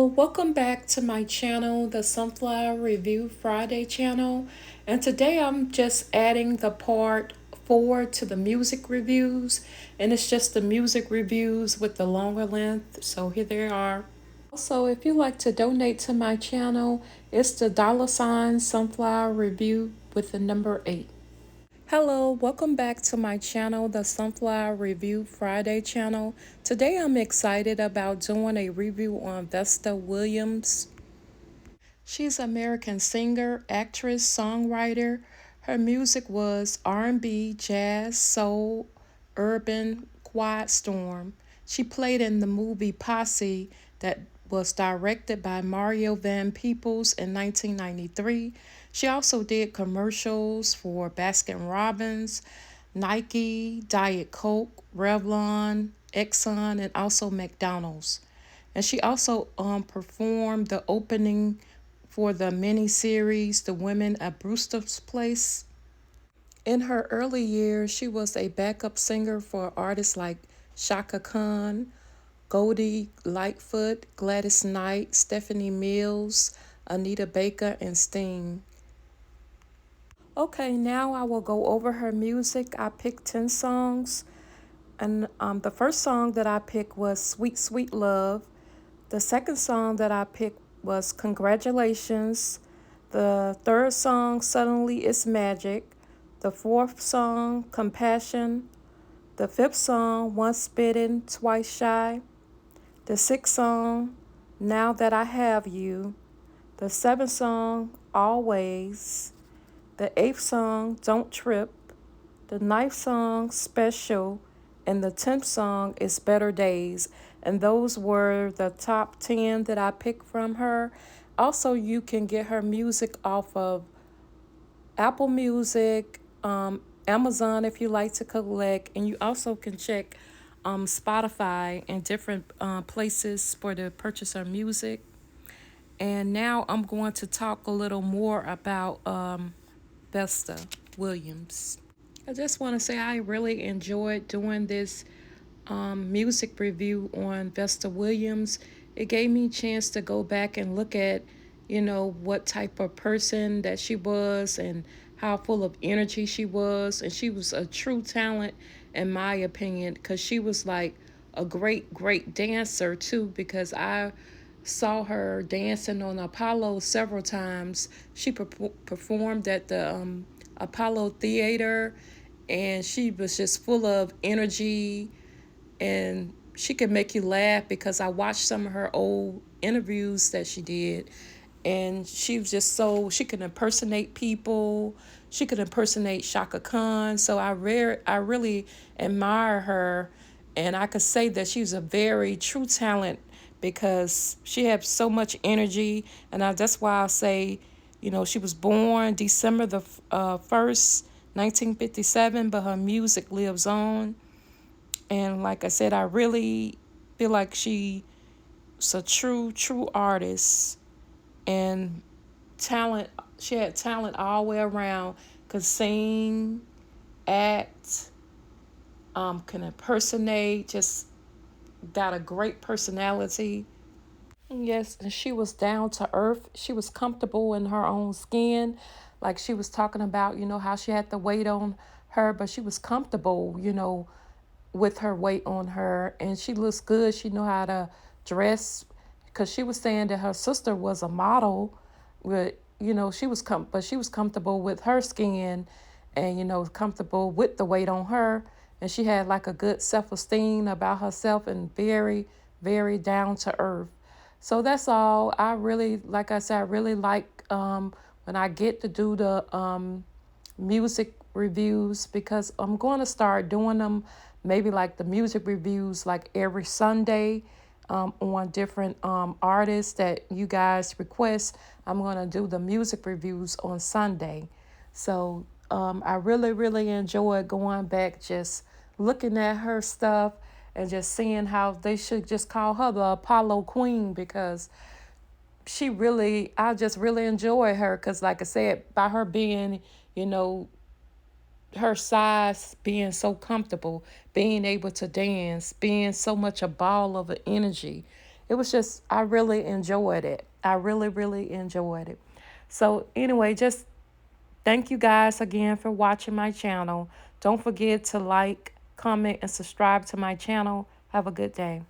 Hello, welcome back to my channel, the Sunflower Review Friday channel. And today I'm just adding the part 4 to the music reviews. And it's just the music reviews with the longer length. So here they are. Also, if you'd like to donate to my channel, it's the $ Sunflower Review with the number 8. Hello, welcome back to my channel, the Sunflower Review Friday channel. Today I'm excited about doing a review on Vesta Williams. She's an American singer, actress, songwriter. Her music was R&B, jazz, soul, urban, quiet storm. She played in the movie Posse that was directed by Mario Van Peebles in 1993. She also did commercials for Baskin Robbins, Nike, Diet Coke, Revlon, Exxon, and also McDonald's. And she also performed the opening for the miniseries The Women at Brewster's Place. In her early years, she was a backup singer for artists like Shaka Khan, Goldie Lightfoot, Gladys Knight, Stephanie Mills, Anita Baker, and Sting. Okay, now I will go over her music. I picked 10 songs. And the first song that I picked was Sweet Sweet Love. The second song that I picked was Congratulations. The third song, Suddenly It's Magic. The fourth song, Compassion. The fifth song, Once Bitten, Twice Shy. The sixth song, Now That I Have You. The seventh song, Always. The eighth song, Don't Trip. The ninth song, Special. And the 10th song is Better Days. And those were the top 10 that I picked from her. Also, you can get her music off of Apple Music, Amazon if you like to collect. And you also can check Spotify and different places for to purchase her music. And now I'm going to talk a little more about Vesta Williams. I just want to say I really enjoyed doing this music review on Vesta Williams. It gave me a chance to go back and look at, what type of person that she was and how full of energy she was. And she was a true talent, in my opinion, because she was like a great, great dancer too, because I saw her dancing on Apollo several times. She performed at the Apollo Theater, and she was just full of energy, and she could make you laugh because I watched some of her old interviews that she did, and she was just she could impersonate people. She could impersonate Shaka Khan. So I really admire her, and I could say that she's a very true talent because she had so much energy, and that's why I say, she was born December the 1st, 1957, but her music lives on. And like I said, I really feel like she's a true artist, and talent. She had talent all the way around. Could sing, act, can impersonate, just got a great personality. Yes, and she was down to earth. She was comfortable in her own skin. Like she was talking about, how she had the weight on her, but she was comfortable, with her weight on her. And she looks good. She know how to dress, because she was saying that her sister was a model. But, but she was comfortable with her skin and, comfortable with the weight on her. And she had like a good self-esteem about herself and very, very down to earth. So that's all. I really, like I said, I really like when I get to do the music reviews, because I'm going to start doing them, maybe like the music reviews like every Sunday on different artists that you guys request. I'm going to do the music reviews on Sunday. So I really, really enjoy going back, just looking at her stuff and just seeing how they should just call her the Apollo Queen, because I just really enjoy her, because like I said, by her being, her size, being so comfortable, being able to dance, being so much a ball of energy, It was just, I really enjoyed it. I really, really enjoyed it. So, anyway, just thank you guys again for watching my channel. Don't forget to like, comment, and subscribe to my channel. Have a good day.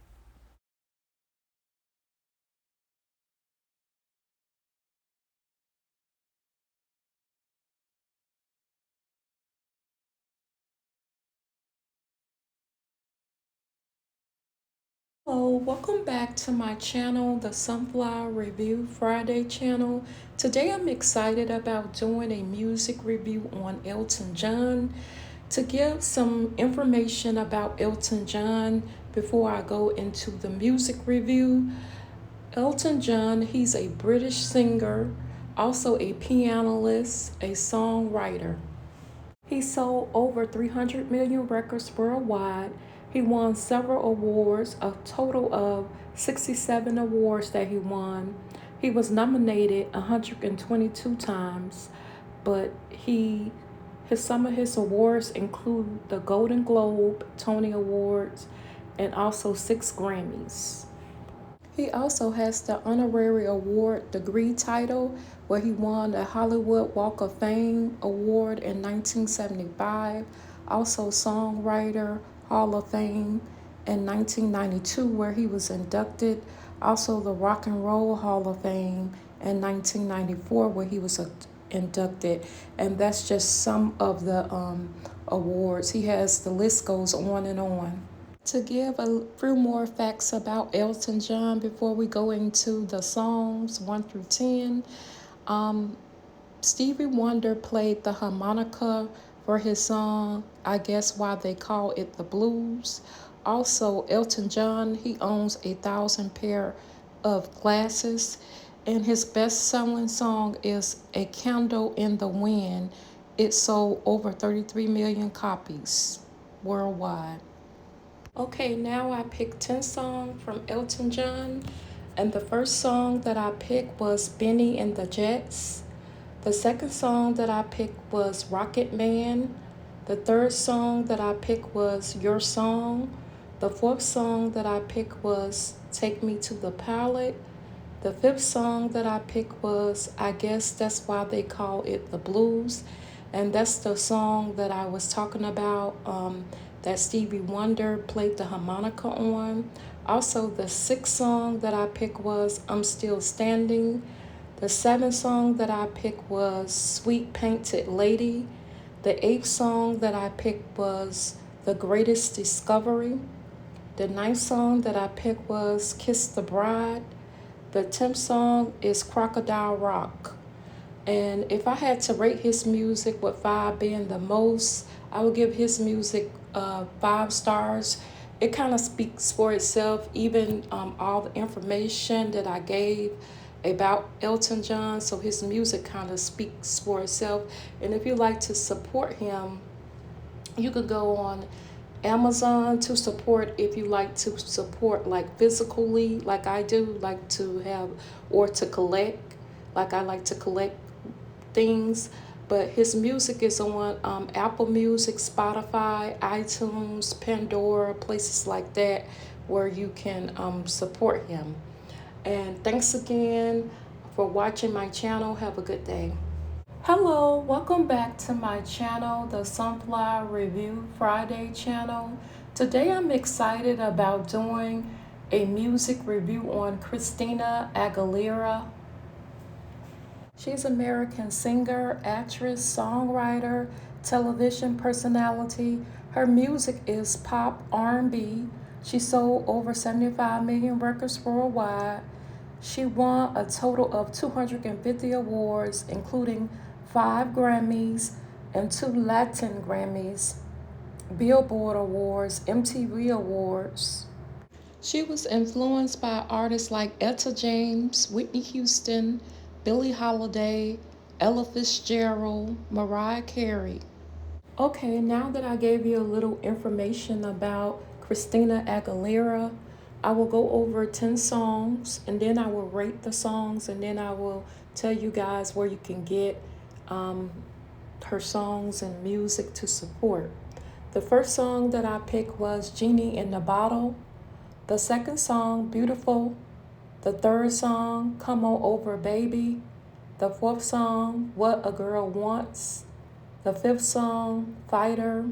Hello, welcome back to my channel, the Sunflower Review Friday channel. Today I'm excited about doing a music review on Elton John. To give some information about Elton John before I go into the music review, Elton John, he's a British singer, also a pianist, a songwriter. He sold over 300 million records worldwide. He won several awards, a total of 67 awards that he won. He was nominated 122 times, but some of his awards include the Golden Globe, Tony Awards, and also 6 Grammys. He also has the honorary award degree title, where he won the Hollywood Walk of Fame award in 1975, also Songwriter Hall of Fame in 1992, where he was inducted, also the Rock and Roll Hall of Fame in 1994, where he was inducted, and that's just some of the awards. He has, the list goes on and on. To give a few more facts about Elton John before we go into the songs 1 through 10, um, Stevie Wonder played the harmonica for his song, I Guess Why They Call It the Blues. Also, Elton John, he owns 1,000 pair of glasses, and his best-selling song is A Candle in the Wind. It sold over 33 million copies worldwide. Okay, now I picked 10 songs from Elton John, and the first song that I picked was Benny and the Jets. The second song that I picked was Rocket Man. The third song that I picked was Your Song. The fourth song that I picked was Take Me to the Pilot. The fifth song that I picked was I Guess That's Why They Call It the Blues. And that's the song that I was talking about, that Stevie Wonder played the harmonica on. Also, the sixth song that I picked was I'm Still Standing. The seventh song that I picked was Sweet Painted Lady. The eighth song that I picked was The Greatest Discovery. The ninth song that I picked was Kiss the Bride. The 10th song is Crocodile Rock. And if I had to rate his music, with 5 being the most, I would give his music 5 stars. It kind of speaks for itself, even all the information that I gave about Elton John. So his music kind of speaks for itself. And if you like to support him, you could go on Amazon to support, if you like to support like physically, like I do, like to have, or to collect, like I like to collect things. But his music is on Apple Music, Spotify, iTunes, Pandora, places like that, where you can support him. And thanks again for watching my channel. Have a good day. Hello, welcome back to my channel, the Sunflower Review Friday channel. Today I'm excited about doing a music review on Christina Aguilera. She's an American singer, actress, songwriter, television personality. Her music is pop R&B. She sold over 75 million records worldwide. She won a total of 250 awards, including 5 Grammys and 2 Latin Grammys, Billboard Awards, MTV Awards. She was influenced by artists like Etta James, Whitney Houston, Billie Holiday, Ella Fitzgerald, Mariah Carey. Okay, now that I gave you a little information about Christina Aguilera, I will go over 10 songs, and then I will rate the songs, and then I will tell you guys where you can get her songs and music to support. The first song that I picked was Genie in the Bottle. The second song, Beautiful. The third song, Come On Over Baby. The fourth song, What a Girl Wants. The fifth song, Fighter.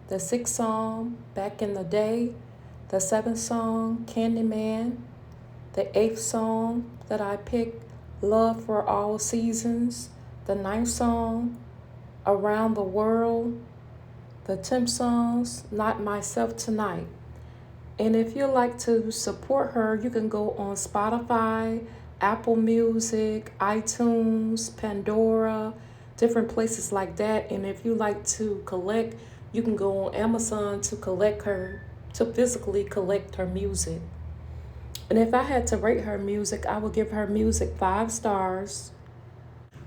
The sixth song, Back in the Day. The seventh song, Candyman. The eighth song that I picked, Love for All Seasons. The ninth song, Around the World. The 10th songs, Not Myself Tonight. And if you'd like to support her, you can go on Spotify, Apple Music, iTunes, Pandora, different places like that. And if you like to collect, you can go on Amazon to physically collect her music. And if I had to rate her music, I would give her music 5 stars.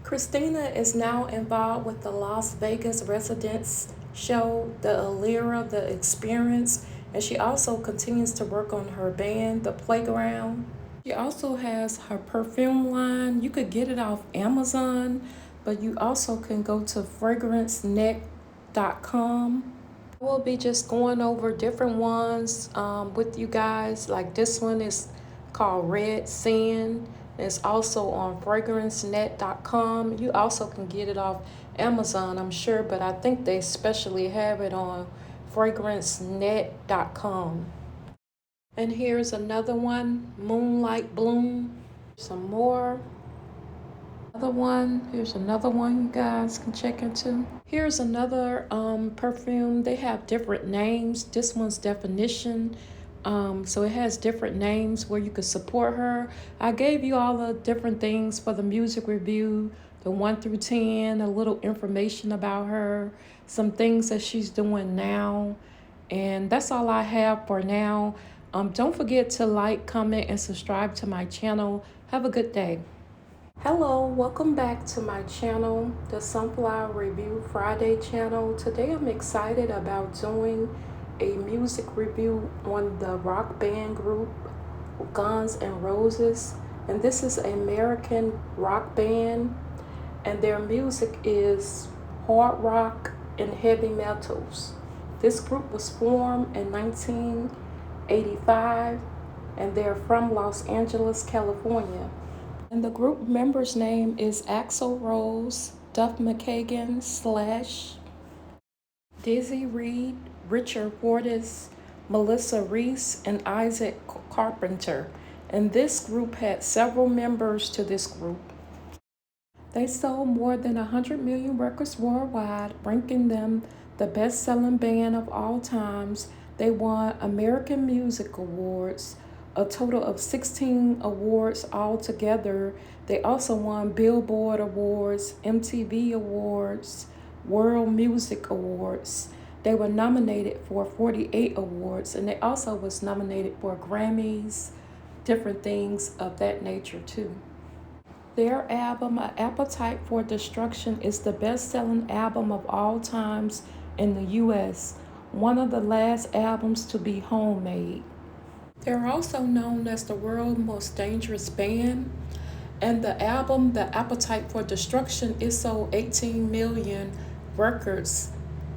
Christina is now involved with the Las Vegas residents show, The Alira, The Experience, and she also continues to work on her band, The Playground. She also has her perfume line. You could get it off Amazon, but you also can go to fragrancenet.com. We'll be just going over different ones with you guys. Like this one is called Red Sand. It's also on fragrancenet.com. You also can get it off Amazon, I'm sure, but I think they specially have it on fragrancenet.com. And here's another one, Moonlight Bloom. Some more. Here's another one you guys can check into. Here's another perfume. They have different names. This one's Definition. So it has different names where you could support her. I gave you all the different things for the music review, the 1 through 10, a little information about her, some things that she's doing now. And that's all I have for now. Don't forget to like, comment, and subscribe to my channel. Have a good day. Hello, welcome back to my channel, the Sunflower Review Friday channel. Today I'm excited about doing a music review on the rock band group Guns N' Roses. And this is an American rock band, and their music is hard rock and heavy metals. This group was formed in 1985, and they're from Los Angeles, California. And the group member's name is Axl Rose, Duff McKagan, Slash, Dizzy Reed, Richard Fortis, Melissa Reese, and Isaac Carpenter. And this group had several members to this group. They sold more than 100 million records worldwide, ranking them the best-selling band of all times. They won American Music Awards, a total of 16 awards altogether. They also won Billboard Awards, MTV Awards, World Music Awards. They were nominated for 48 awards, and they also was nominated for Grammys, different things of that nature too. Their album, An Appetite for Destruction, is the best-selling album of all times in the U.S., one of the last albums to be homemade. They're also known as the world's most dangerous band, and the album, The Appetite for Destruction, is sold 18 million records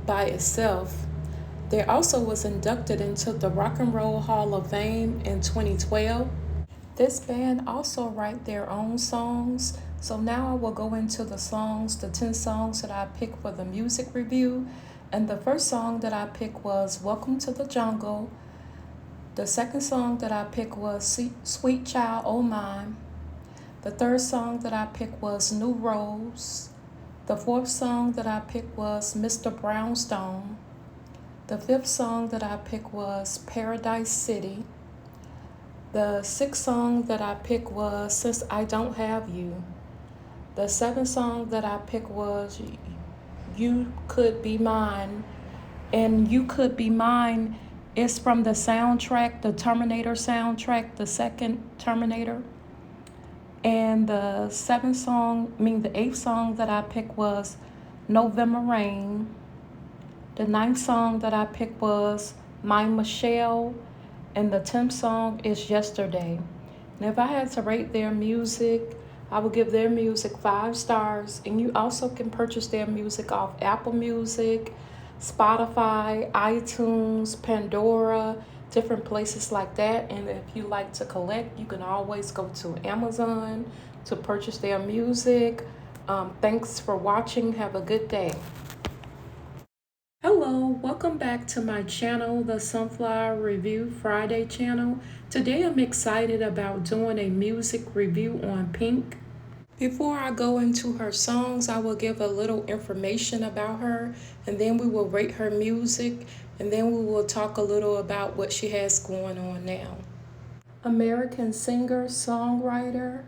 by itself. They also was inducted into the Rock and Roll Hall of Fame in 2012. This band also write their own songs. So now I will go into the songs, the 10 songs that I picked for the music review. And the first song that I picked was Welcome to the Jungle. The second song that I picked was Sweet Child O' Mine. The third song that I picked was New Rose. The fourth song that I picked was Mr. Brownstone. The fifth song that I picked was Paradise City. The sixth song that I picked was Since I Don't Have You. The seventh song that I picked was You Could Be Mine. And You Could Be Mine is from the soundtrack, the Terminator soundtrack, the second Terminator. And the eighth song that I picked was November Rain. The ninth song that I picked was My Michelle. And the 10th song is Yesterday. And if I had to rate their music, I would give their music 5 stars. And you also can purchase their music off Apple Music, Spotify, iTunes, Pandora, different places like that. And if you like to collect, you can always go to Amazon to purchase their music. Thanks for watching. Have a good day. Hello, welcome back to my channel, the Sunflower Review Friday channel. Today I'm excited about doing a music review on Pink. Before I go into her songs, I will give a little information about her, and then we will rate her music, and then we will talk a little about what she has going on now. American singer, songwriter.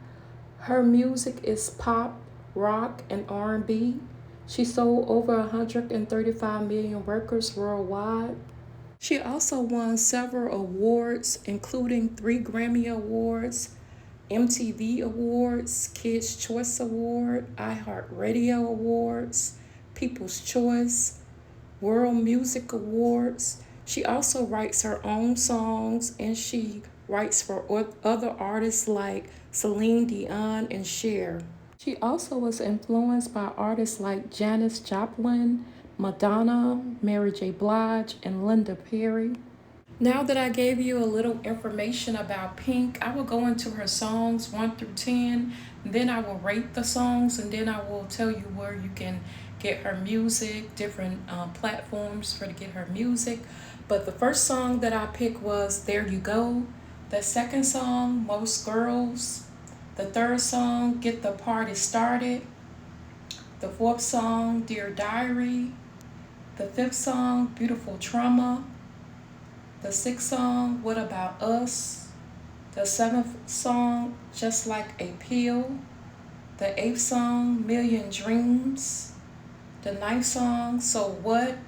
Her music is pop, rock, and R&B. She sold over 135 million records worldwide. She also won several awards, including 3 Grammy Awards, MTV Awards, Kids' Choice Award, iHeartRadio Awards, People's Choice, World Music Awards. She also writes her own songs, and she writes for other artists like Celine Dion and Cher. She also was influenced by artists like Janis Joplin, Madonna, Mary J. Blige, and Linda Perry. Now that I gave you a little information about Pink, I will go into her songs 1 through 10, and then I will rate the songs, and then I will tell you where you can get her music, different platforms for to get her music. But the first song that I picked was There You Go. The second song, Most Girls. The third song, Get the Party Started. The fourth song, Dear Diary. The fifth song, Beautiful Trauma. The sixth song, What About Us? The seventh song, Just Like a Pill. The eighth song, Million Dreams. The ninth song, So What?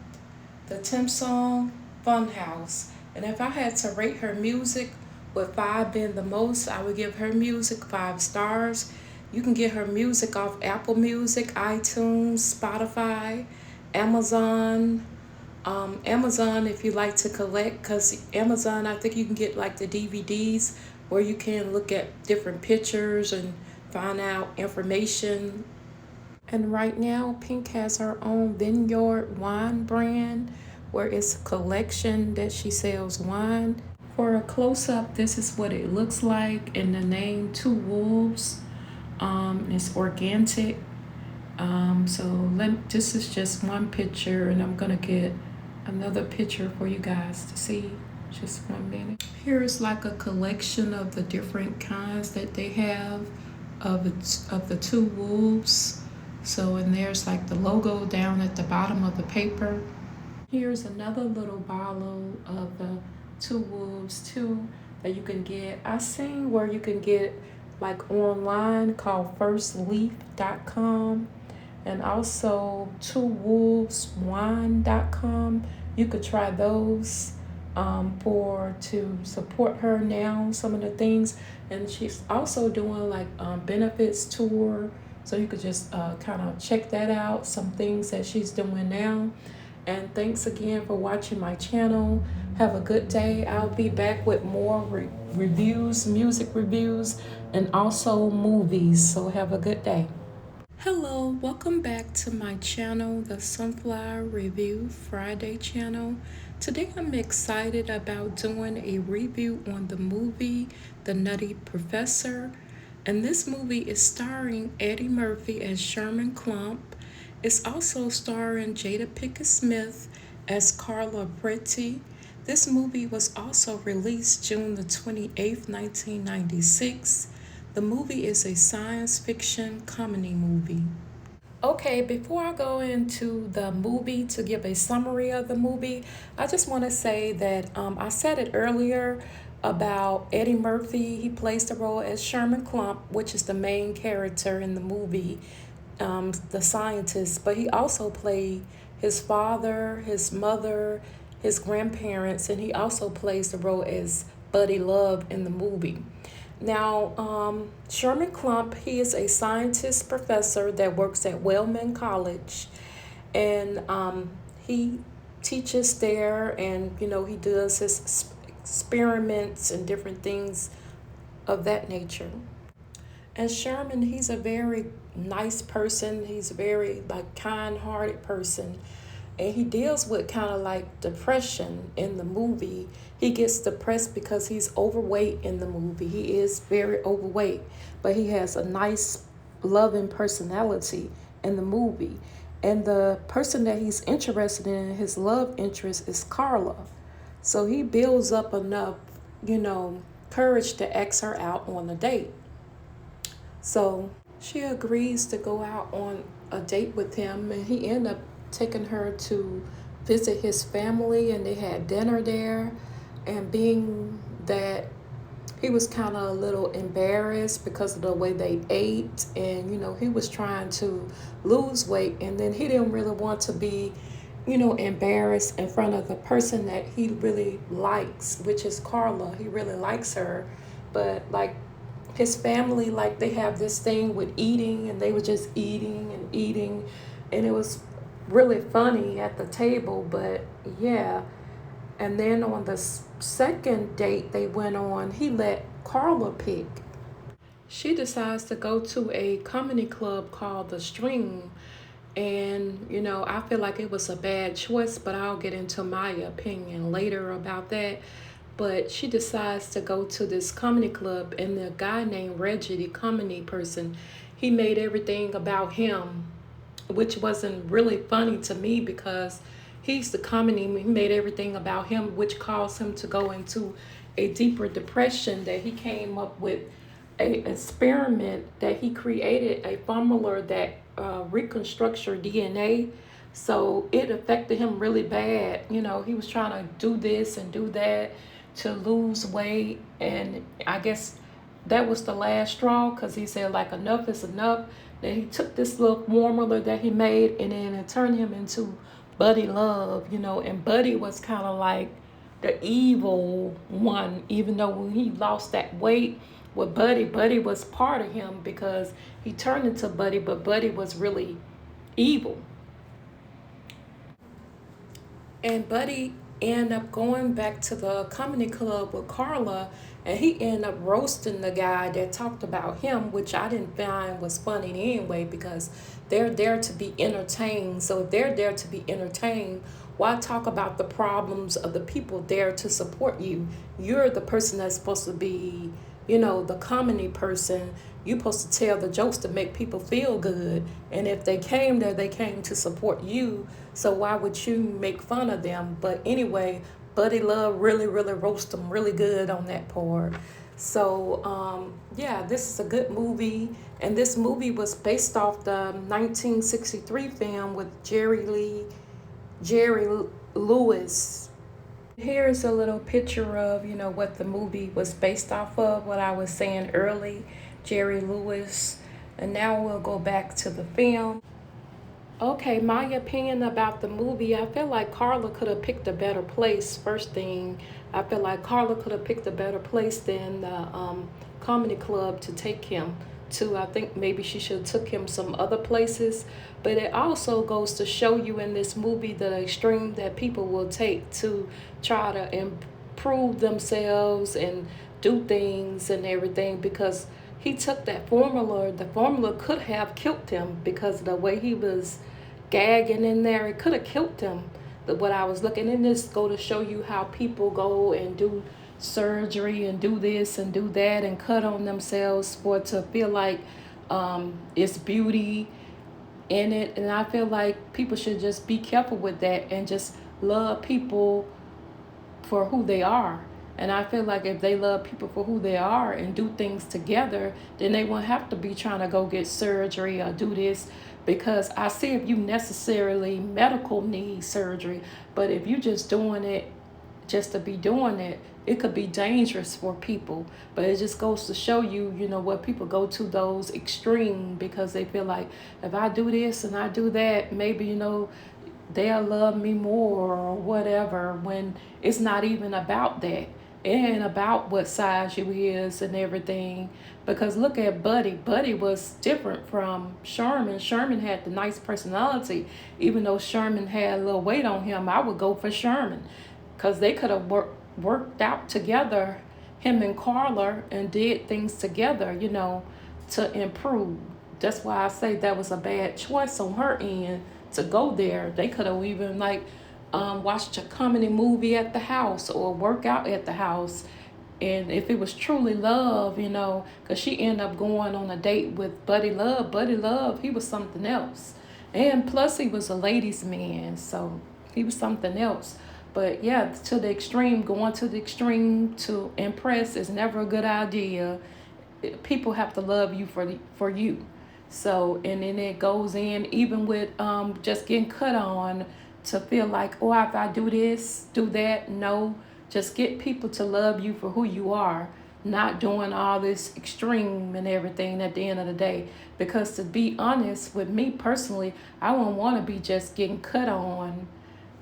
The 10th song, Funhouse. And if I had to rate her music, with 5 being the most, I would give her music 5 stars. You can get her music off Apple Music, iTunes, Spotify, Amazon. Amazon if you like to collect, because Amazon, I think you can get like the DVDs where you can look at different pictures and find out information. And right now, Pink has her own Vineyard wine brand where it's a collection that she sells wine. For a close-up, this is what it looks like, and the name Two Wolves. It's organic. This is just one picture, and I'm gonna get another picture for you guys to see. Just 1 minute. Here is like a collection of the different kinds that they have of the Two Wolves. So, and there's like the logo down at the bottom of the paper. Here's another little bottle of the Two Wolves too that you can get. I seen where you can get like online called firstleaf.com, and also twowolveswine.com. You could try those to support her now, some of the things. And she's also doing like benefits tour, so you could just kind of check that out, some things that she's doing now. And thanks again for watching my channel. Have a good day. I'll be back with more reviews, music reviews, and also movies. So have a good day. Hello, welcome back to my channel, the Sunflower Review Friday channel. Today I'm excited about doing a review on the movie, The Nutty Professor. And this movie is starring Eddie Murphy as Sherman Klump. It's also starring Jada Pinkett Smith as Carla Pretty. This movie was also released June the 28th, 1996. The movie is a science fiction comedy movie. Okay, before I go into the movie to give a summary of the movie, I just want to say that I said it earlier about Eddie Murphy. He plays the role as Sherman Klump, which is the main character in the movie, the scientist, but he also played his father, his mother, his grandparents, and he also plays the role as Buddy Love in the movie. Now, Sherman Klump, he is a scientist professor that works at Wellman College, and he teaches there, and he does his experiments and different things of that nature. And Sherman, he's a very nice person. He's a very kind-hearted person. And he deals with kind of like depression in the movie. He gets depressed because he's overweight in the movie. He is very overweight, but he has a nice, loving personality in the movie. And the person that he's interested in, his love interest, is Carla. So he builds up enough, courage to ask her out on a date. So she agrees to go out on a date with him, and he ended up taking her to visit his family, and they had dinner there. And being that he was kind of a little embarrassed because of the way they ate, and he was trying to lose weight, and then he didn't really want to be embarrassed in front of the person that he really likes, which is Carla. He really likes her, but like his family, like they have this thing with eating, and they were just eating and eating, and it was really funny at the table. But yeah, and then on the second date they went on, he let Carla pick. She decides to go to a comedy club called The Stream. And, I feel like it was a bad choice, but I'll get into my opinion later about that. But she decides to go to this comedy club, and the guy named Reggie, the comedy person, he made everything about him, which wasn't really funny to me because he's the comedy. He made everything about him, which caused him to go into a deeper depression. That he came up with a experiment that he created, a formula that reconstructs your DNA. So it affected him really bad. He was trying to do this and do that to lose weight, and I guess that was the last straw, because he said like enough is enough. Then he took this little formula that he made, and then it turned him into Buddy Love, and Buddy was kind of like the evil one, even though when he lost that weight with Buddy was part of him because he turned into Buddy, but Buddy was really evil. And Buddy ended up going back to the comedy club with Carla, and he ended up roasting the guy that talked about him, which I didn't find was funny anyway, because they're there to be entertained. So if they're there to be entertained, why talk about the problems of the people there to support you? You're the person that's supposed to be, the comedy person. You're supposed to tell the jokes to make people feel good. And if they came there, they came to support you. So why would you make fun of them? But anyway, Buddy Love really, really roast them really good on that part. So, yeah, this is a good movie. And this movie was based off the 1963 film with Jerry Lewis. Here's a little picture of, what the movie was based off of, what I was saying early, Jerry Lewis. And now we'll go back to the film. Okay, my opinion about the movie, I feel like Carla could have picked a better place. First thing, I feel like Carla could have picked a better place than the comedy club to take him to. I think maybe she should have took him some other places. But it also goes to show you in this movie the extreme that people will take to try to improve themselves and do things and everything, because he took that formula. The formula could have killed him because of the way he was gagging in there. It could have killed him. What I was looking in this go to show you how people go and do surgery and do this and do that and cut on themselves for it to feel like it's beauty in it. And I feel like people should just be careful with that and just love people for who they are. And I feel like if they love people for who they are and do things together, then they won't have to be trying to go get surgery or do this. Because I see if you necessarily medical need surgery, but if you just doing it just to be doing it, it could be dangerous for people. But it just goes to show you, what people go to those extreme because they feel like if I do this and I do that, maybe, they'll love me more or whatever, when it's not even about that. It ain't about what size you is and everything. Because look at Buddy. Buddy was different from Sherman. Sherman had the nice personality. Even though Sherman had a little weight on him, I would go for Sherman. Because they could have worked out together, him and Carla, and did things together, to improve. That's why I say that was a bad choice on her end to go there. They could have even like watched a comedy movie at the house or work out at the house. And if it was truly love, you know, because she ended up going on a date with Buddy Love. Buddy Love, he was something else. And plus, he was a ladies' man, so he was something else. But yeah, to the extreme, going to the extreme to impress is never a good idea. People have to love you for you. So, and then it goes in even with just getting cut on to feel like, oh, if I do this, do that. No, just get people to love you for who you are, not doing all this extreme and everything at the end of the day. Because to be honest with me personally, I wouldn't want to be just getting cut on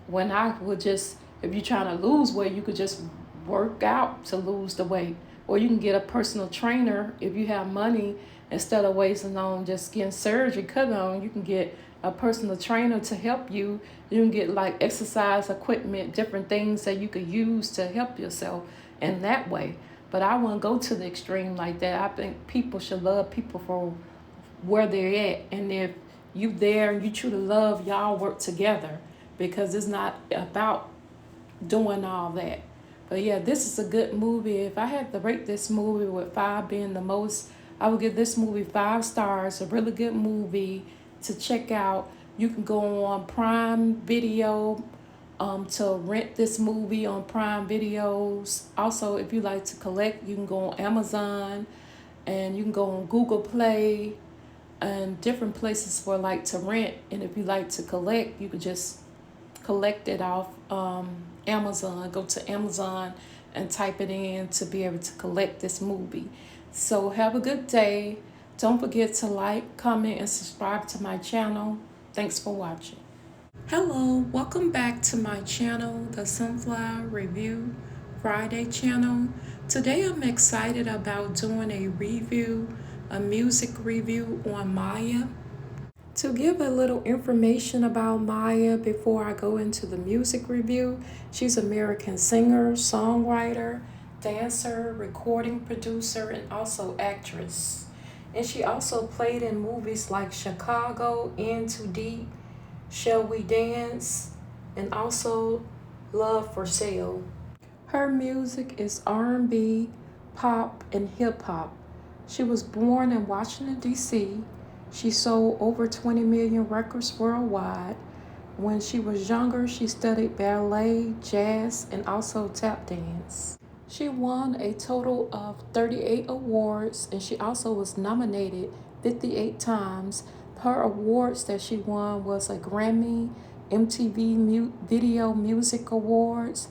when I would just, if you're trying to lose weight, you could just work out to lose the weight. Or you can get a personal trainer if you have money. Instead of wasting on just getting surgery cut on, you can get a personal trainer to help you. You can get like exercise equipment, different things that you could use to help yourself in that way. But I wouldn't go to the extreme like that. I think people should love people for where they're at. And if you there and you truly love, y'all work together, because it's not about doing all that. But yeah, this is a good movie. If I had to rate this movie with 5 being the most, I would give this movie 5 stars. A really good movie to check out. You can go on Prime Video to rent this movie on Prime Videos. Also, if you like to collect, you can go on Amazon, and you can go on Google Play and different places for like to rent. And if you like to collect, you could just collect it off Amazon. Go to Amazon and type it in to be able to collect this movie. So have a good day. Don't forget to like, comment, and subscribe to my channel. Thanks for watching. Hello, welcome back to my channel, the Sunflower Review Friday channel. Today I'm excited about doing a review, a music review on Maya. To give a little information about Maya before I go into the music review, she's an American singer, songwriter, dancer, recording producer, and also actress. And she also played in movies like Chicago, In Too Deep, Shall We Dance, and also Love for Sale. Her music is R&B, pop, and hip hop. She was born in Washington, D.C. She sold over 20 million records worldwide. When she was younger, she studied ballet, jazz, and also tap dance. She won a total of 38 awards, and she also was nominated 58 times. Her awards that she won was a Grammy, MTV Video Music Awards,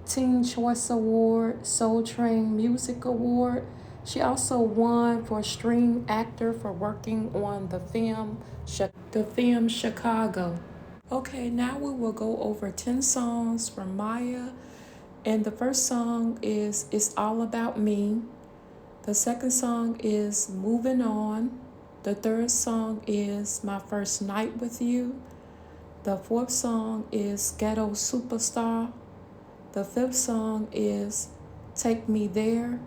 Teen Choice Award, Soul Train Music Award. She also won for Stream Actor for working on the film Chicago. Okay, now we will go over 10 songs from Maya. And the first song is It's All About Me. The second song is Moving On. The third song is My First Night With You. The fourth song is Ghetto Superstar. The fifth song is Take Me There.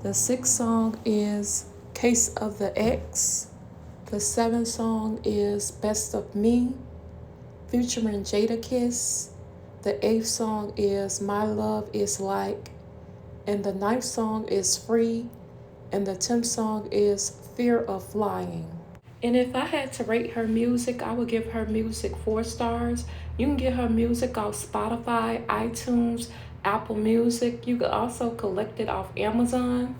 The sixth song is Case of the Ex. The seventh song is Best of Me, featuring Jadakiss. The eighth song is My Love Is Like. And the ninth song is Free. And the 10th song is Fear of Flying. And if I had to rate her music, I would give her music 4 stars. You can get her music off Spotify, iTunes, Apple Music. You could also collect it off Amazon.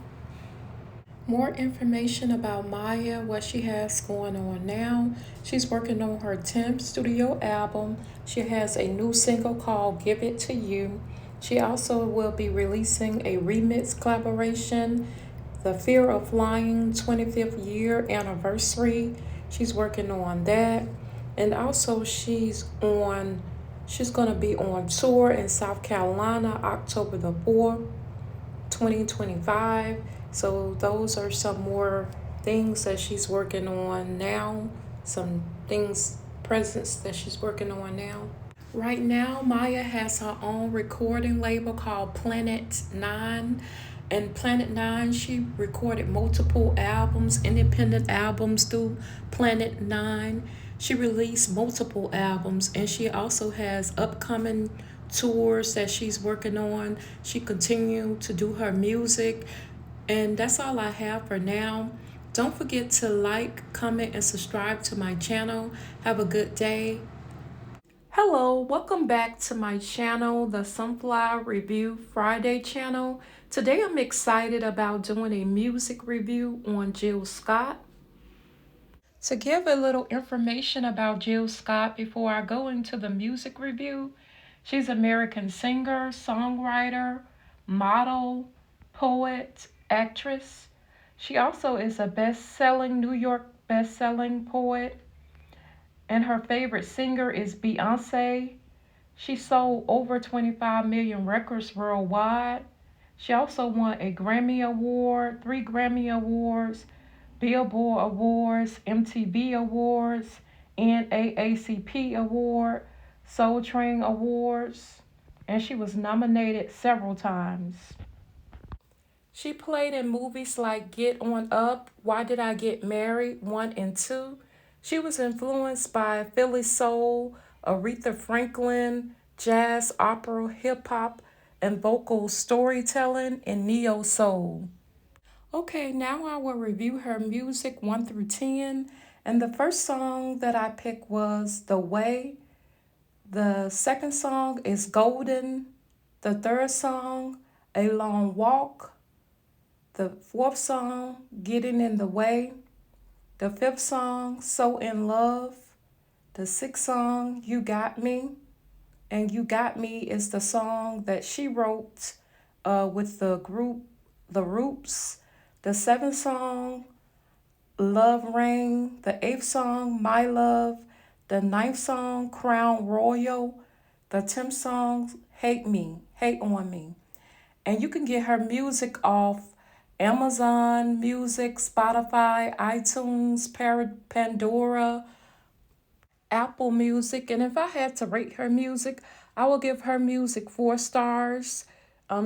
More information about Maya, what she has going on now. She's working on her 10th studio album. She has a new single called Give It To You. She also will be releasing a remix collaboration, The Fear of Flying 25th year anniversary. She's working on that. And also she's going to be on tour in South Carolina, October the 4th, 2025. So those are some more things that she's working on now. Some things, presents that she's working on now. Right now, Maya has her own recording label called Planet 9. And Planet Nine, she recorded multiple albums, independent albums through Planet Nine. She released multiple albums, and she also has upcoming tours that she's working on. She continued to do her music, and that's all I have for now. Don't forget to like, comment, and subscribe to my channel. Have a good day. Hello, welcome back to my channel, the Sunflower Review Friday channel. Today I'm excited about doing a music review on Jill Scott. To give a little information about Jill Scott before I go into the music review, she's an American singer, songwriter, model, poet, actress. She also is a best-selling New York best-selling poet, and her favorite singer is Beyonce. She sold over 25 million records worldwide. She also won a Grammy Award, 3 Grammy Awards, Billboard Awards, MTV Awards, NAACP Award, Soul Train Awards, and she was nominated several times. She played in movies like Get On Up, Why Did I Get Married, 1 and 2. She was influenced by Philly soul, Aretha Franklin, jazz, opera, hip hop, and vocal storytelling in neo soul. Okay, now I will review her music 1 through 10. And the first song that I picked was The Way. The second song is Golden. The third song, A Long Walk. The fourth song, Getting in the Way. The fifth song, So in Love. The sixth song, You Got Me. And You Got Me is the song that she wrote with the group The Roots. The seventh song, Love Ring. The eighth song, My Love. The ninth song, Crown Royal. The 10th song, Hate Me, Hate on Me. And you can get her music off Amazon Music, Spotify, iTunes, Pandora, Apple Music. And if I had to rate her music, I will give her music 4 stars.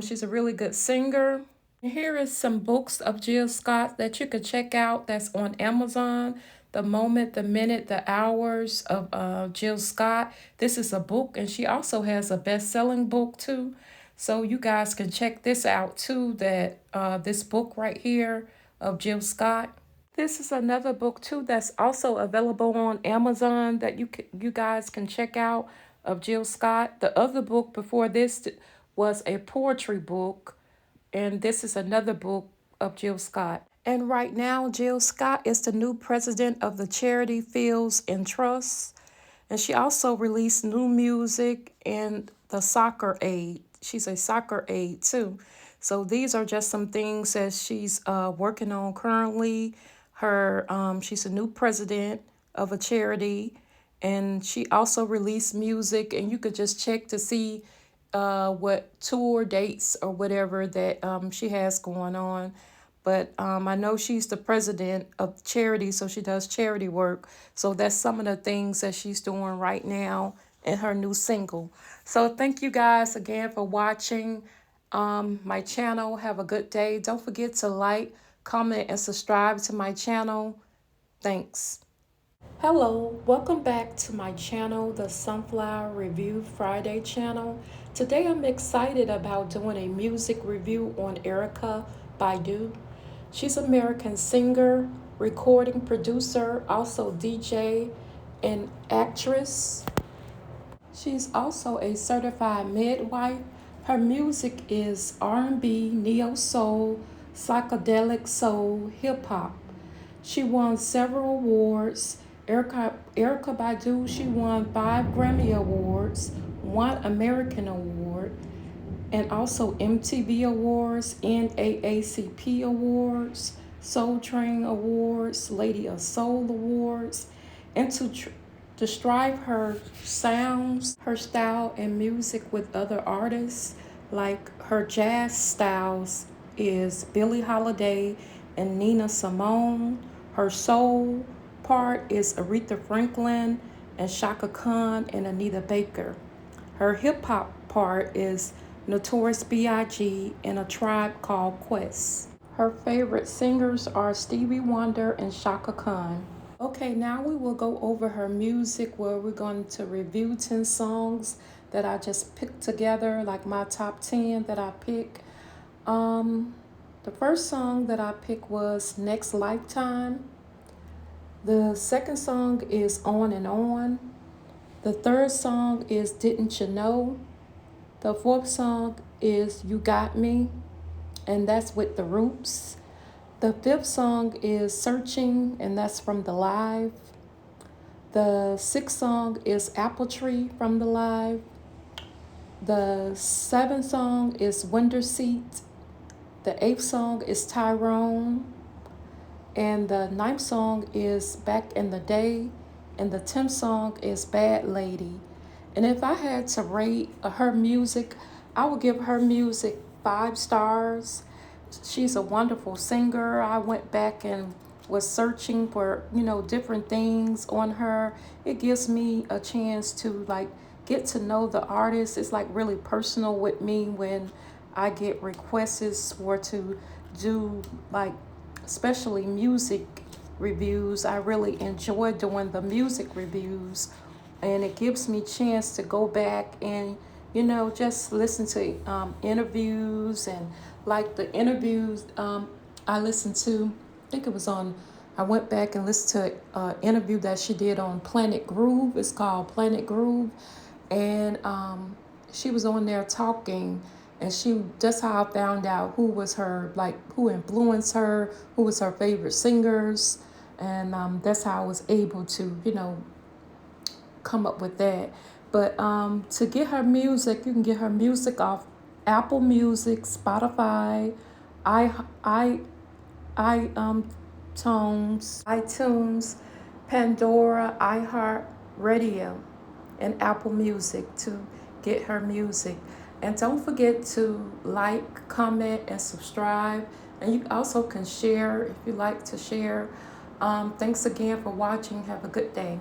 She's a really good singer. Here is some books of Jill Scott that you could check out that's on Amazon. The Moment, the Minute, the Hours of Jill Scott. This is a book, and she also has a best-selling book too. So you guys can check this out too, that this book right here of Jill Scott. This is another book too that's also available on Amazon that you guys can check out of Jill Scott. The other book before this was a poetry book, and this is another book of Jill Scott. And right now, Jill Scott is the new president of the charity Fields and Trusts. And she also released new music and the soccer aid. She's a soccer aide too. So these are just some things that she's working on currently. She's a new president of a charity, and she also released music. And you could just check to see what tour dates or whatever that she has going on. But I know she's the president of charity, so she does charity work. So that's some of the things that she's doing right now in her new single. So thank you guys again for watching my channel. Have a good day. Don't forget to like, comment, and subscribe to my channel. Thanks. Hello, welcome back to my channel, the Sunflower Review Friday channel. Today I'm excited about doing a music review on Erykah Badu. She's an American singer, recording producer, also DJ and actress. She's also a certified midwife. Her music is R&B, neo soul, psychedelic soul, hip hop. She won several awards. Erykah Badu, she won 5 Grammy Awards, 1 American Award, and also MTV Awards, NAACP Awards, Soul Train Awards, Lady of Soul Awards. And to strive her sounds, her style, and music with other artists, like her jazz styles is Billie Holiday and Nina Simone. Her soul part is Aretha Franklin and Shaka Khan and Anita Baker. Her hip hop part is Notorious B.I.G., and A Tribe Called Quest. Her favorite singers are Stevie Wonder and Shaka Khan. Okay, now we will go over her music where we're going to review 10 songs that I just picked together, like my top 10 that I pick. The first song that I picked was Next Lifetime. The second song is On and On. The third song is Didn't You Know. The fourth song is You Got Me, and that's with The Roots. The fifth song is Searching, and that's from The Live. The sixth song is Apple Tree from The Live. The seventh song is Window Seat. The eighth song is Tyrone. And the ninth song is Back in the Day. And the 10th song is Bad Lady. And if I had to rate her music, I would give her music 5 stars. She's a wonderful singer. I went back and was searching for, different things on her. It gives me a chance to get to know the artist. It's really personal with me when I get requests for to do especially music reviews. I really enjoy doing the music reviews, and it gives me chance to go back and just listen to interviews. And the interviews I listened to, I think it was on, I went back and listened to an interview that she did on Planet Groove. It's called Planet Groove. And she was on there talking, and that's how I found out who was her, who influenced her, who was her favorite singers. And that's how I was able to, come up with that. But to get her music, you can get her music off Apple Music, Spotify, iTunes, Pandora, iHeart Radio, and Apple Music to get her music. And don't forget to like, comment, and subscribe. And you also can share if you like to share. Thanks again for watching. Have a good day.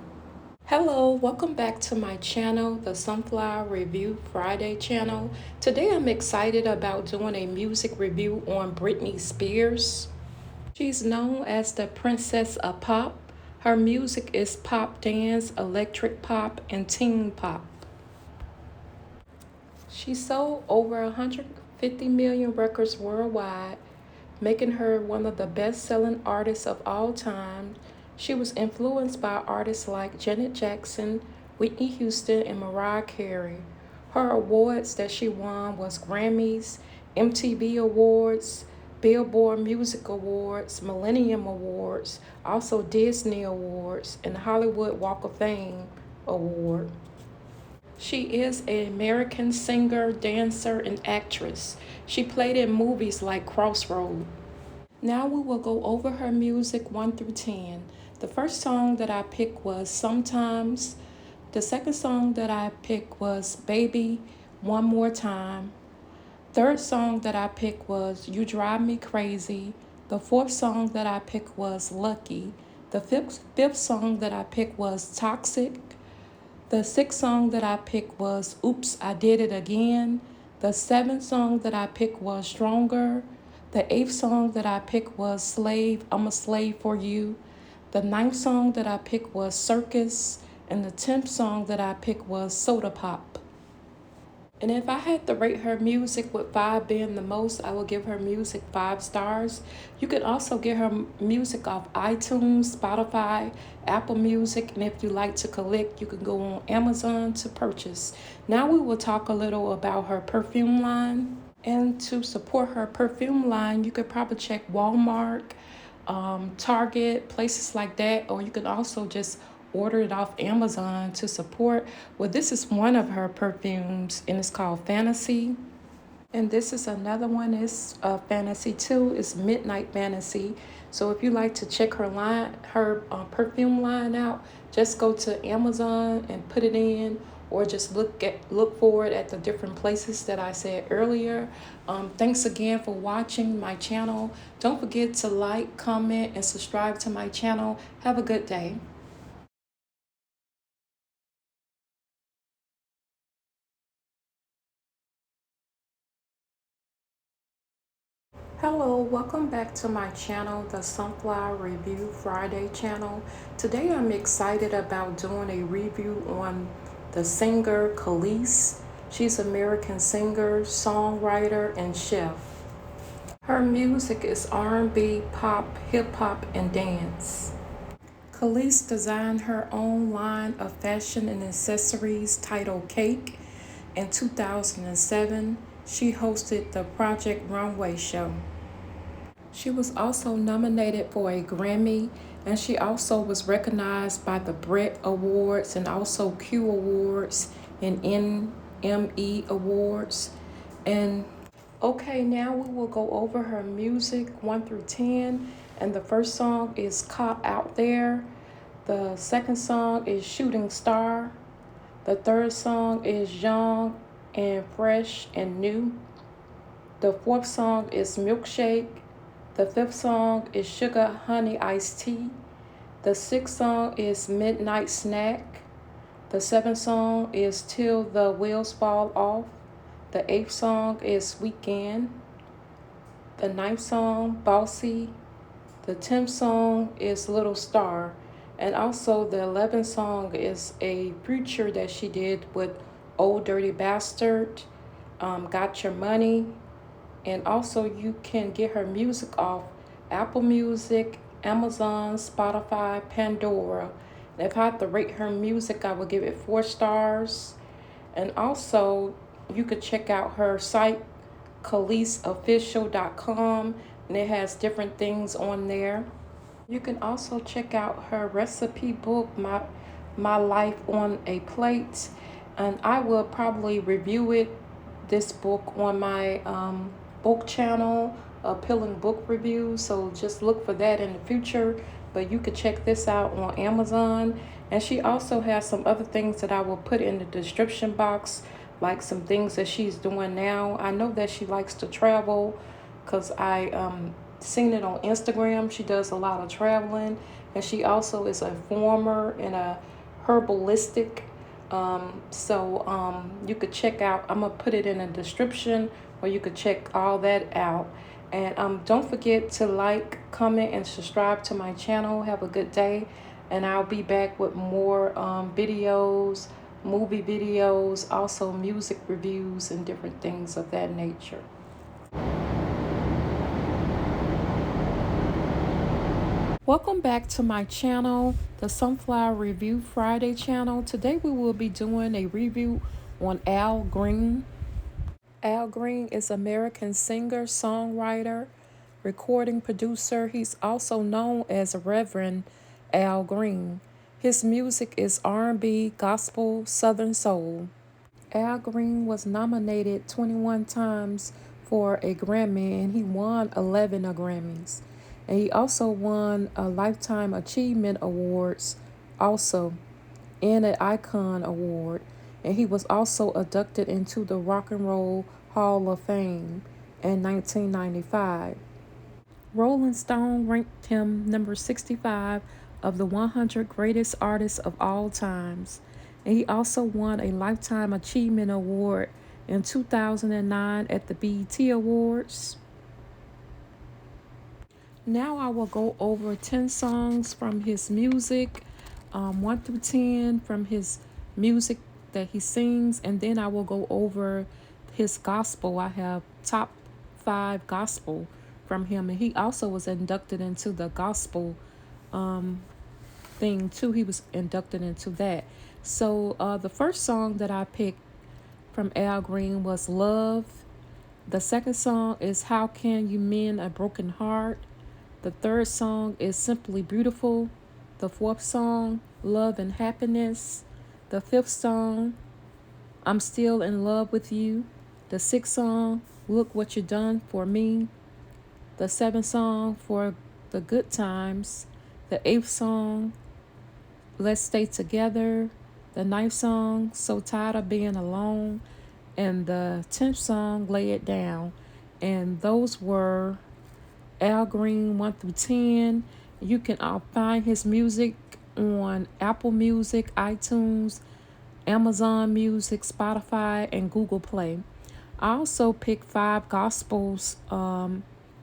Hello, welcome back to my channel, the Sunflower Review Friday channel. Today I'm excited about doing a music review on Britney Spears. She's known as the Princess of Pop. Her music is pop dance, electric pop, and teen pop. She sold over 150 million records worldwide, making her one of the best-selling artists of all time. She was influenced by artists like Janet Jackson, Whitney Houston, and Mariah Carey. Her awards that she won was Grammys, MTV Awards, Billboard Music Awards, Millennium Awards, also Disney Awards, and Hollywood Walk of Fame Award. She is an American singer, dancer, and actress. She played in movies like Crossroad. Now we will go over her music 1 through 10. The first song that I picked was Sometimes. The second song that I picked was Baby, One More Time. Third song that I picked was You Drive Me Crazy. The fourth song that I picked was Lucky. The fifth song that I picked was Toxic. The sixth song that I picked was Oops, I Did It Again. The seventh song that I picked was Stronger. The eighth song that I picked was Slave, I'm a Slave for You. The ninth song that I picked was Circus. And the 10th song that I picked was Soda Pop. And if I had to rate her music, with 5 being the most, I would give her music 5 stars. You could also get her music off iTunes, Spotify, Apple Music, and if you like to collect, you can go on Amazon to purchase. Now we will talk a little about her perfume line. And to support her perfume line, you could probably check Walmart, Target, places like that, or you can also just order it off Amazon to support. Well, this is one of her perfumes, and it's called Fantasy. And this is another one. It's Fantasy too. It's Midnight Fantasy. So if you like to check her perfume line out, just go to Amazon and put it in, or just look for it at the different places that I said earlier. Thanks again for watching my channel. Don't forget to like, comment, and subscribe to my channel. Have a good day. Welcome back to my channel, the Sunflower Review Friday channel. Today I'm excited about doing a review on the singer Kelis. She's an American singer, songwriter, and chef. Her music is R&B, pop, hip hop, and dance. Kelis designed her own line of fashion and accessories titled Cake. In 2007, she hosted the Project Runway show. She was also nominated for a Grammy, and she also was recognized by the Brit Awards and also Q Awards and NME Awards. And okay, now we will go over her music 1 through 10. And the first song is Caught Out There. The second song is Shooting Star. The third song is Young and Fresh and New. The fourth song is Milkshake. The fifth song is Sugar Honey Iced Tea. The sixth song is Midnight Snack. The seventh song is Till the Wheels Fall Off. The eighth song is Weekend. The ninth song, Bossy. The 10th song is Little Star. And also the 11th song is a feature that she did with Old Dirty Bastard, Got Your Money. And also you can get her music off Apple Music, Amazon, Spotify, Pandora. And if I had to rate her music, I would give it 4 stars. And also you could check out her site, kelisofficial.com, and it has different things on there. You can also check out her recipe book, My Life on a Plate, and I will probably review this book on my book channel, Appealing Book Reviews, so just look for that in the future. But you could check this out on Amazon. And she also has some other things that I will put in the description box, like some things that she's doing now. I know that she likes to travel because I seen it on Instagram. She does a lot of traveling, and she also is a farmer and a herbalistic. You could check out, I'm gonna put it in the description where you could check all that out. And don't forget to like, comment, and subscribe to my channel. Have a good day, and I'll be back with more videos, movie videos, also music reviews, and different things of that nature. Welcome back to my channel, the Sunflower Review Friday channel. Today we will be doing a review on Al Green. Al Green is an American singer, songwriter, recording producer. He's also known as Reverend Al Green. His music is R&B, gospel, southern soul. Al Green was nominated 21 times for a Grammy, and he won 11 Grammys. And he also won a Lifetime Achievement Awards also, and an Icon Award. And he was also inducted into the Rock and Roll Hall of Fame in 1995. Rolling Stone ranked him number 65 of the 100 greatest artists of all times. And he also won a Lifetime Achievement Award in 2009 at the BET Awards. Now I will go over 10 songs from his music, 1 through 10 from his music that he sings, and then I will go over his gospel. I have top 5 gospel from him, and he also was inducted into the gospel thing too. He was inducted into that. So the first song that I picked from Al Green was Love. The second song is How Can You Mend a Broken Heart. The third song is Simply Beautiful. The fourth song, Love and Happiness. The fifth song, I'm Still in Love with You. The sixth song, Look What You Done for Me. The seventh song, For the Good Times. The eighth song, Let's Stay Together. The ninth song, So Tired of Being Alone. And the 10th song, Lay It Down. And those were Al Green 1 through 10. You can find his music on Apple Music, iTunes, Amazon Music, Spotify, and Google Play. I also picked 5 gospels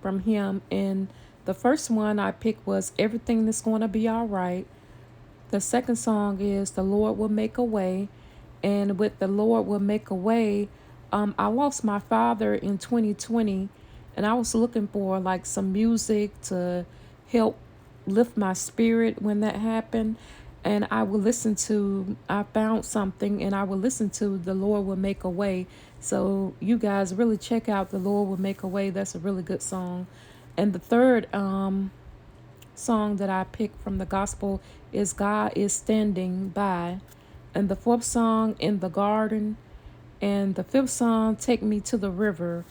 from him. And the first one I picked was Everything That's Gonna Be Alright. The second song is The Lord Will Make a Way. And with The Lord Will Make a Way, I lost my father in 2020, and I was looking for like some music to help lift my spirit when that happened. And I found something and I would listen to The Lord Will Make a Way. So you guys really check out The Lord Will Make a Way. That's a really good song. And the third song that I picked from the gospel is God is Standing By. And the fourth song, In the Garden. And the fifth song, Take Me to the River,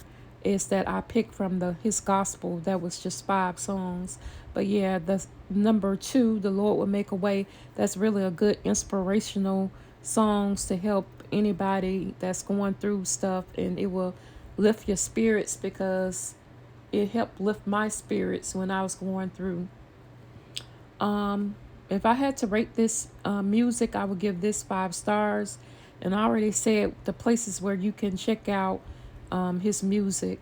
is that I picked from his gospel. That was just 5 songs. But yeah, the number 2, The Lord Will Make a Way, that's really a good inspirational songs to help anybody that's going through stuff, and it will lift your spirits because it helped lift my spirits when I was going through. Um, if I had to rate this music, I would give this 5 stars. And I already said the places where you can check out his music.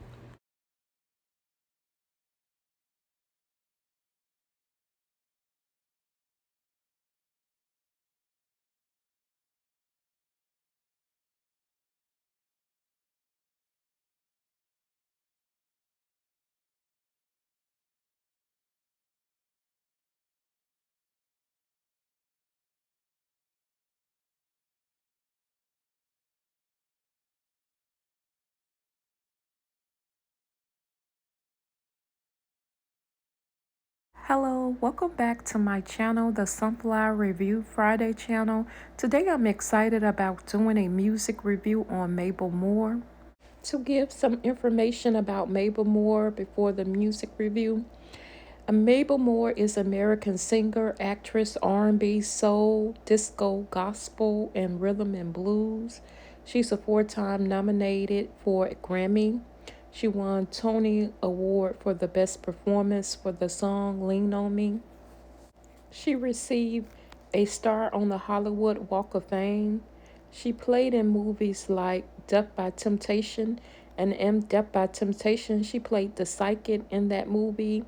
Hello, welcome back to my channel, the Sunflower Review Friday channel. Today I'm excited about doing a music review on Melba Moore. To give some information about Melba Moore before the music review, Melba Moore is an American singer, actress, R&B, soul, disco, gospel, and rhythm and blues. She's a 4-time nominated for a Grammy. She won Tony Award for the best performance for the song Lean on Me. She received a star on the Hollywood Walk of Fame. She played in movies like Death by Temptation, and in Death by Temptation, she played the psychic in that movie.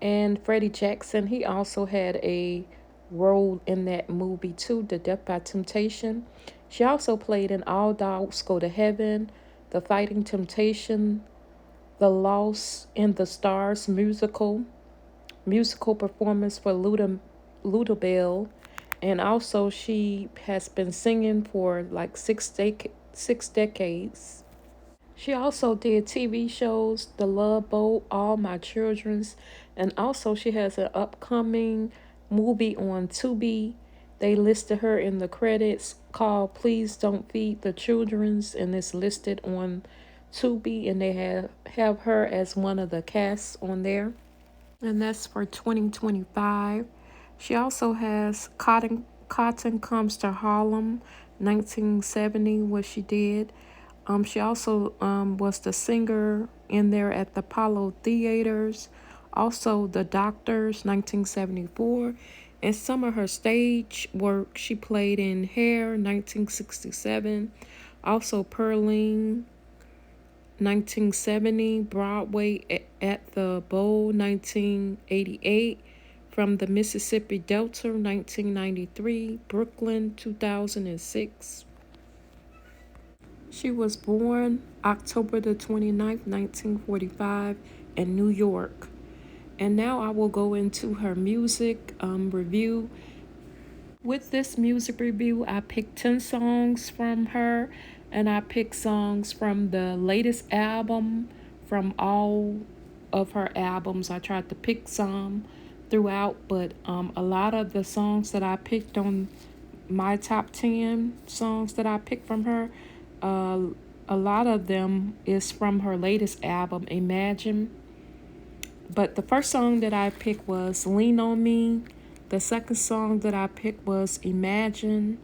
And Freddie Jackson, he also had a role in that movie too, The Death by Temptation. She also played in All Dogs Go to Heaven, The Fighting Temptation, The Lost in the Stars musical performance for Ludabelle. And also she has been singing for like 6 decades. She also did TV shows, The Love Boat, All My Children's, and also she has an upcoming movie on Tubi. They listed her in the credits called Please Don't Feed the Children's, and it's listed on Tubi, and they have her as one of the casts on there. And that's for 2025. She also has Cotton Comes to Harlem, 1970, what she did. She also was the singer in there at the Apollo Theaters, also The Doctors, 1974. And some of her stage work, she played in Hair, 1967, also Pearline, 1970, Broadway at the Bowl, 1988, From the Mississippi Delta, 1993, Brooklyn, 2006. She was born October the 29th, 1945, in New York. And now I will go into her music review. With this music review, I picked 10 songs from her, and I picked songs from the latest album, from all of her albums. I tried to pick some throughout, but a lot of the songs that I picked on my top 10 songs that I picked from her, uh, a lot of them is from her latest album, Imagine. But the first song that I picked was Lean on Me. The second song that I picked was Imagine.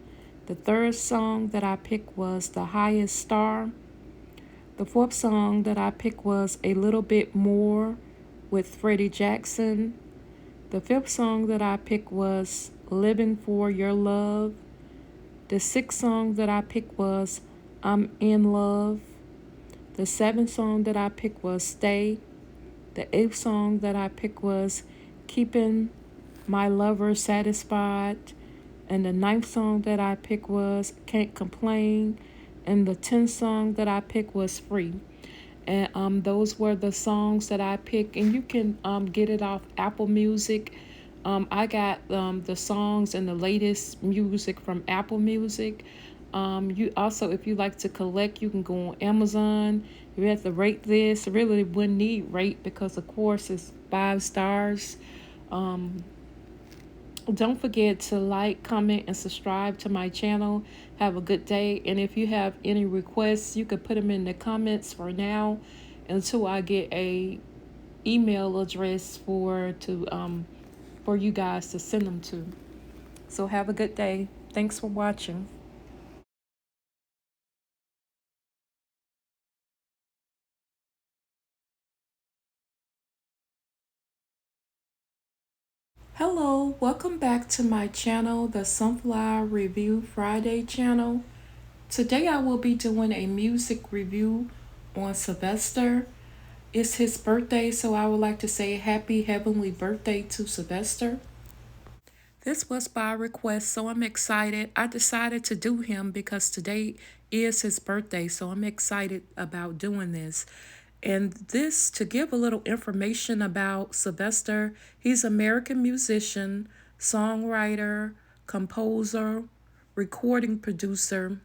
The third song that I picked was The Highest Star. The fourth song that I picked was A Little Bit More with Freddie Jackson. The fifth song that I picked was Living for Your Love. The sixth song that I picked was I'm in Love. The seventh song that I picked was Stay. The eighth song that I picked was Keeping My Lover Satisfied. And the ninth song that I picked was Can't Complain. And the 10th song that I picked was Free. And those were the songs that I picked. And you can get it off Apple Music. I got the songs and the latest music from Apple Music. You also, if you like to collect, you can go on Amazon. You have to rate this. Really wouldn't need rate because, of course, it's 5 stars. Um, don't forget to like, comment, and subscribe to my channel. Have a good day. And if you have any requests, you can put them in the comments for now until I get a email address for you guys to send them to. So have a good day. Thanks for watching. Hello, welcome back to my channel, the Sunflower Review Friday channel. Today I will be doing a music review on Sylvester. It's his birthday, so I would like to say happy heavenly birthday to Sylvester. This was by request, so I'm excited. I decided to do him because today is his birthday, so I'm excited about doing this. And this, to give a little information about Sylvester, he's an American musician, songwriter, composer, recording producer.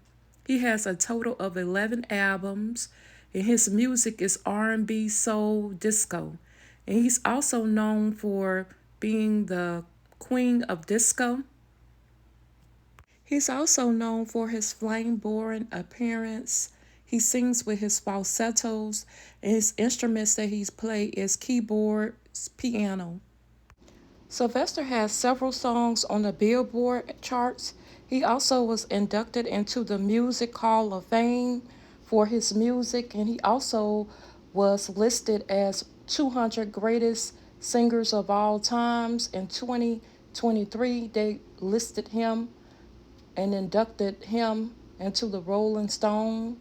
He has a total of 11 albums, and his music is R&B, soul, disco. And he's also known for being the queen of disco. He's also known for his flamboyant appearance. He sings with his falsettos, and his instruments that he's played is keyboards, piano. Sylvester has several songs on the Billboard charts. He also was inducted into the Music Hall of Fame for his music, and he also was listed as 200 greatest singers of all times. In 2023, they listed him and inducted him into the Rolling Stone.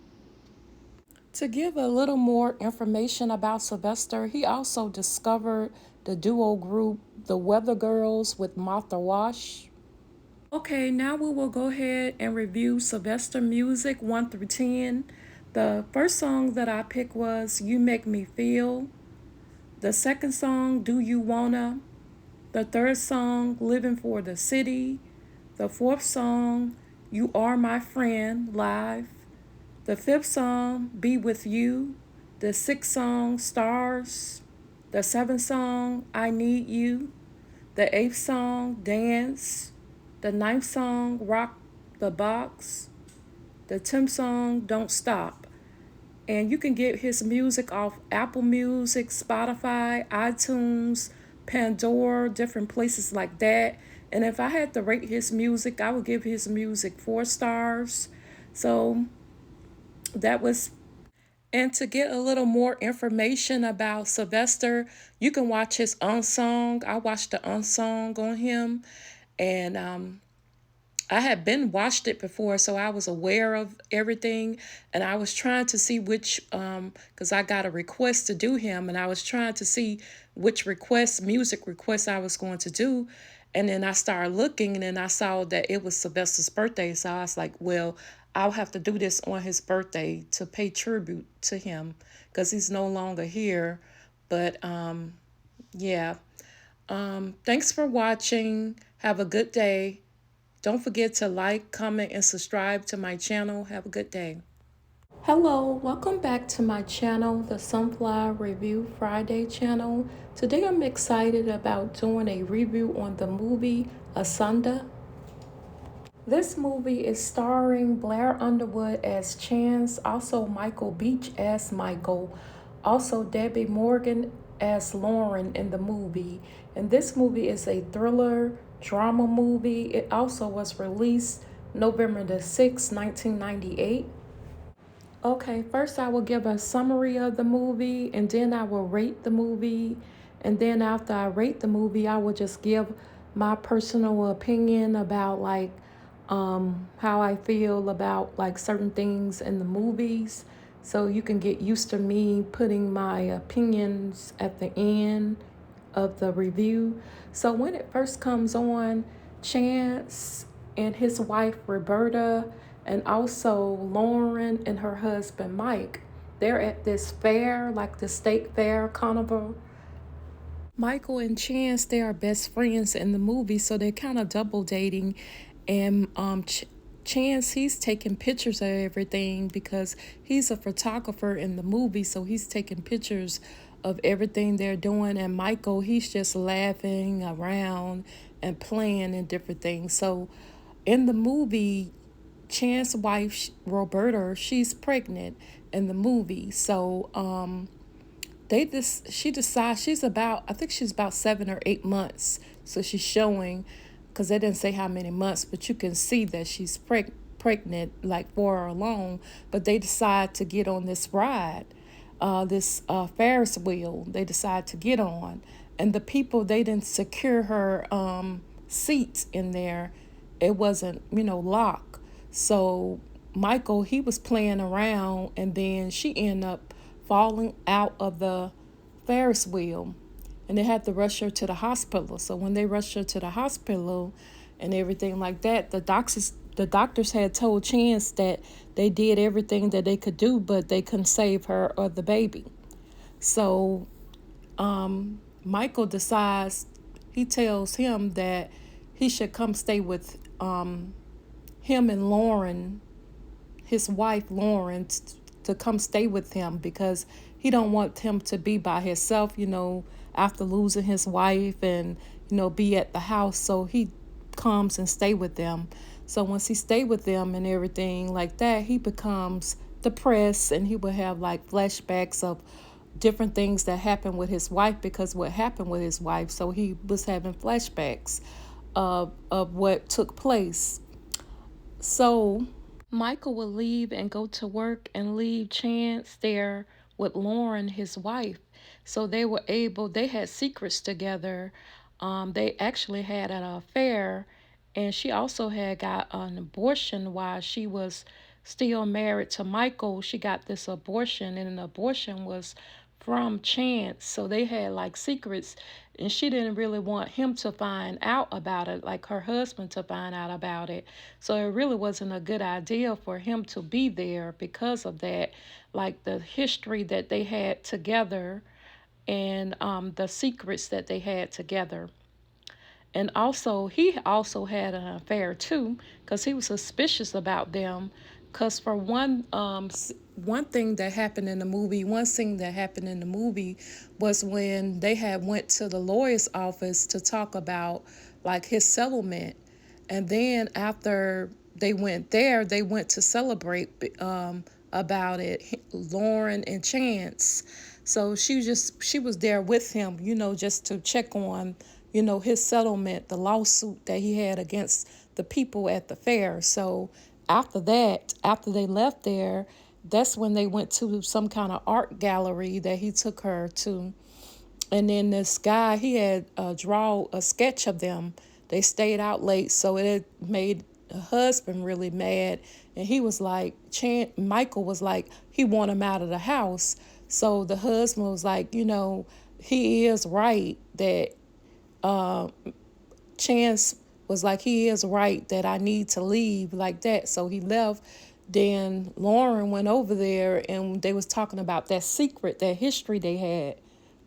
To give a little more information about Sylvester, he also discovered the duo group The Weather Girls with Martha Wash. Okay, now we will go ahead and review Sylvester music 1 through 10. The first song that I picked was You Make Me Feel. The second song, Do You Wanna? The third song, Living for the City. The fourth song, You Are My Friend, live. The fifth song, Be With You. The sixth song, Stars. The seventh song, I Need You. The eighth song, Dance. The ninth song, Rock the Box. The 10th song, Don't Stop. And you can get his music off Apple Music, Spotify, iTunes, Pandora, different places like that. And if I had to rate his music, I would give his music 4 stars. So that was, and to get a little more information about Sylvester, you can watch his Unsung. I watched the Unsung on him, and I had been watched it before, so I was aware of everything, and I was trying to see which, because I got a request to do him, and I was trying to see which music requests I was going to do, and then I started looking, and then I saw that it was Sylvester's birthday, so I was like, well, I'll have to do this on his birthday to pay tribute to him, because he's no longer here, but yeah. Thanks for watching. Have a good day. Don't forget to like, comment, and subscribe to my channel. Have a good day. Hello, welcome back to my channel, the Sunflower Review Friday channel. Today I'm excited about doing a review on the movie Asunder. This movie is starring Blair Underwood as Chance, also Michael Beach as Michael, also Debbie Morgan as Lauren in the movie. And this movie is a thriller drama movie. It also was released November the 6th, 1998. Okay, first I will give a summary of the movie, and then I will rate the movie. And then after I rate the movie, I will just give my personal opinion about how I feel about like certain things in the movies. so you can get used to me putting my opinions at the end of the review. So when it first comes on, Chance and his wife Roberta, and also Lauren and her husband Mike, they're at this fair, like the state fair carnival. Michael and Chance, they are best friends in the movie, so they're kind of double dating. And Chance, he's taking pictures of everything because he's a photographer in the movie, so he's taking pictures of everything they're doing. And Michael, he's just laughing around and playing and different things. So in the movie, Chance's wife, Roberta, she's pregnant in the movie. So she decides she's about, I think she's about 7 or 8 months, so she's showing, because they didn't say how many months, but you can see that she's pregnant, like for her alone. But they decide to get on this ride, this Ferris wheel they decide to get on, and the people, they didn't secure her seats in there. It wasn't, locked. So Michael, he was playing around, and then she ended up falling out of the Ferris wheel, and they had to rush her to the hospital. So when they rushed her to the hospital and everything like that, the doctors had told Chance that they did everything that they could do, but they couldn't save her or the baby. So Michael decides, he tells him that he should come stay with him and Lauren, his wife Lauren, to come stay with him, because he don't want him to be by himself, after losing his wife, and be at the house. So he comes and stay with them. So once he stay with them and everything like that, he becomes depressed, and he will have like flashbacks of different things that happened with his wife, because what happened with his wife. So he was having flashbacks of what took place. So Michael would leave and go to work and leave Chance there with Lauren, his wife. So they had secrets together. They actually had an affair, and she also had got an abortion while she was still married to Michael. She got this abortion, and an abortion was from Chance. So they had like secrets, and she didn't really want him to find out about it, like her husband to find out about it. So it really wasn't a good idea for him to be there because of that, like the history that they had together, and the secrets that they had together. And also, he also had an affair too, because he was suspicious about them. Because for one thing that happened in the movie, one thing that happened in the movie was when they had went to the lawyer's office to talk about like his settlement, and then after they went there, they went to celebrate about it, Lauren and Chance. So she was there with him, just to check on, his settlement, the lawsuit that he had against the people at the fair. So after that, after they left there, that's when they went to some kind of art gallery that he took her to. And then this guy, he had draw a sketch of them. They stayed out late, so it made the husband really mad. And he was like, Michael was like, he wanted him out of the house. So the husband was like, he is right that Chance was like, he is right that I need to leave like that. So he left. Then Lauren went over there, and they was talking about that secret, that history they had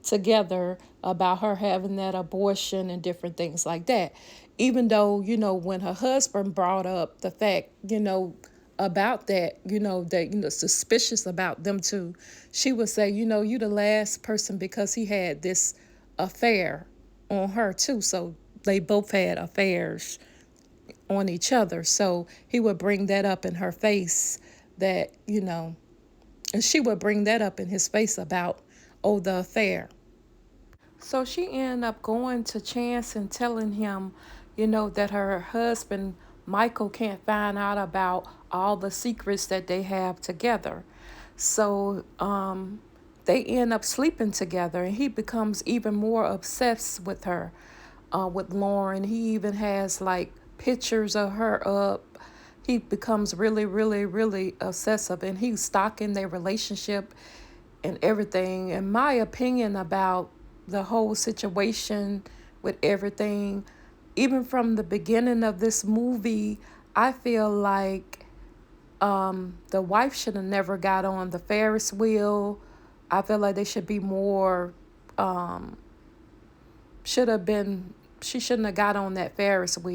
together about her having that abortion and different things like that. Even though, when her husband brought up the fact, about that, that, suspicious about them two, she would say, you the last person, because he had this affair on her too. So they both had affairs on each other. So he would bring that up in her face, that, and she would bring that up in his face about, the affair. So she ended up going to Chance and telling him, that her husband, Michael, can't find out about all the secrets that they have together. So they end up sleeping together, and he becomes even more obsessed with her, with Lauren. He even has like pictures of her up. he becomes really, really, really obsessive, and he's stalking their relationship and everything. In my opinion about the whole situation with everything, even from the beginning of this movie, I feel like the wife should have never got on the Ferris wheel. I feel like they should be more, should have been, she shouldn't have got on that Ferris wheel.